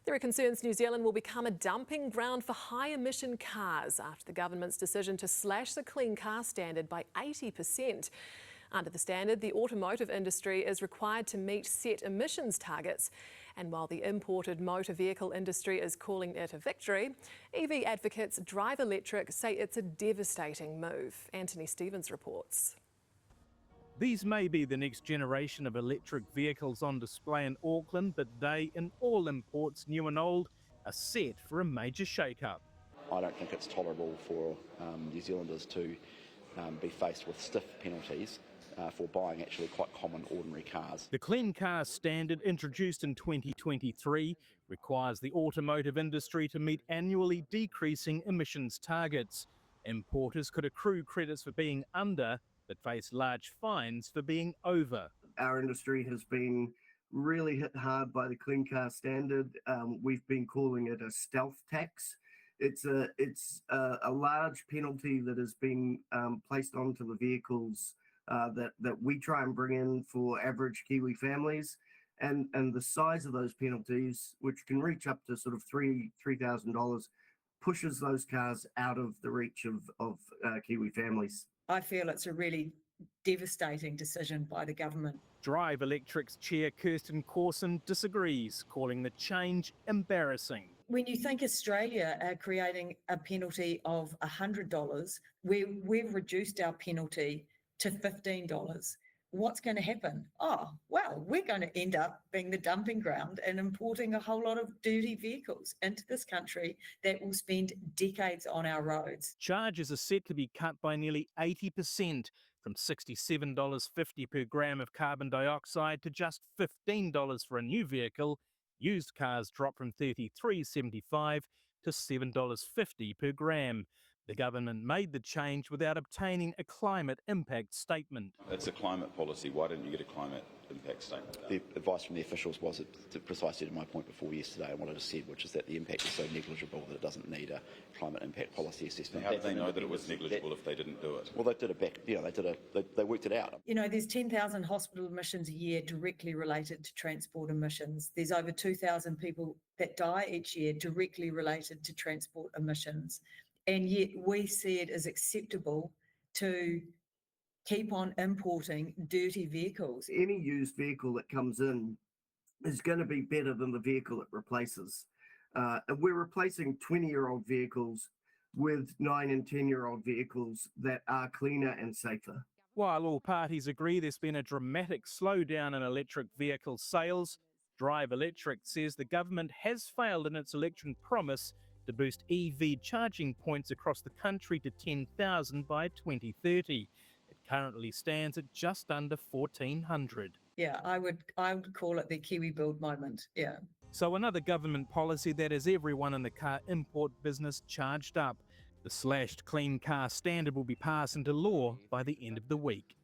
There are concerns New Zealand will become a dumping ground for high-emission cars after the government's decision to slash the clean car standard by 80%. Under the standard, the automotive industry is required to meet set emissions targets. And while the imported motor vehicle industry is calling it a victory, EV advocates Drive Electric say it's a devastating move. Antony Stevens reports. These may be the next generation of electric vehicles on display in Auckland, but they, and all imports, new and old, are set for a major shake-up. I don't think it's tolerable for New Zealanders to be faced with stiff penalties for buying actually quite common ordinary cars. The Clean Car Standard, introduced in 2023, requires the automotive industry to meet annually decreasing emissions targets. Importers could accrue credits for being under, but face large fines for being over. Our industry has been really hit hard by the Clean Car Standard. We've been calling it a stealth tax. It's a large penalty that has been placed onto the vehicles that we try and bring in for average Kiwi families, and the size of those penalties, which can reach up to sort of $3,000, pushes those cars out of the reach of Kiwi families. I feel it's a really devastating decision by the government. Drive Electric's chair Kirsten Corson disagrees, calling the change embarrassing. When you think Australia are creating a penalty of $100, we've reduced our penalty to $15. What's going to happen? Oh, well, we're going to end up being the dumping ground and importing a whole lot of dirty vehicles into this country that will spend decades on our roads. Charges are set to be cut by nearly 80%, from $67.50 per gram of carbon dioxide to just $15 for a new vehicle. Used cars drop from $33.75 to $7.50 per gram. The government made the change without obtaining a climate impact statement. It's a climate policy. Why didn't you get a climate impact statement? The advice from the officials was precisely to my point before yesterday and what I just said, which is that the impact is so negligible that it doesn't need a climate impact policy assessment. How did they know that it was negligible if they didn't do it? Well, they did they worked it out. You know, there's 10,000 hospital admissions a year directly related to transport emissions. There's over 2,000 people that die each year directly related to transport emissions. And yet we see it as acceptable to keep on importing dirty vehicles. Any used vehicle that comes in is going to be better than the vehicle it replaces. And we're replacing 20-year-old vehicles with 9 and 10-year-old vehicles that are cleaner and safer. While all parties agree there's been a dramatic slowdown in electric vehicle sales, Drive Electric says the government has failed in its election promise to boost EV charging points across the country to 10,000 by 2030. It currently stands at just under 1,400. Yeah, I would call it the Kiwi build moment, yeah. So another government policy that has everyone in the car import business charged up. The slashed Clean Car Standard will be passed into law by the end of the week.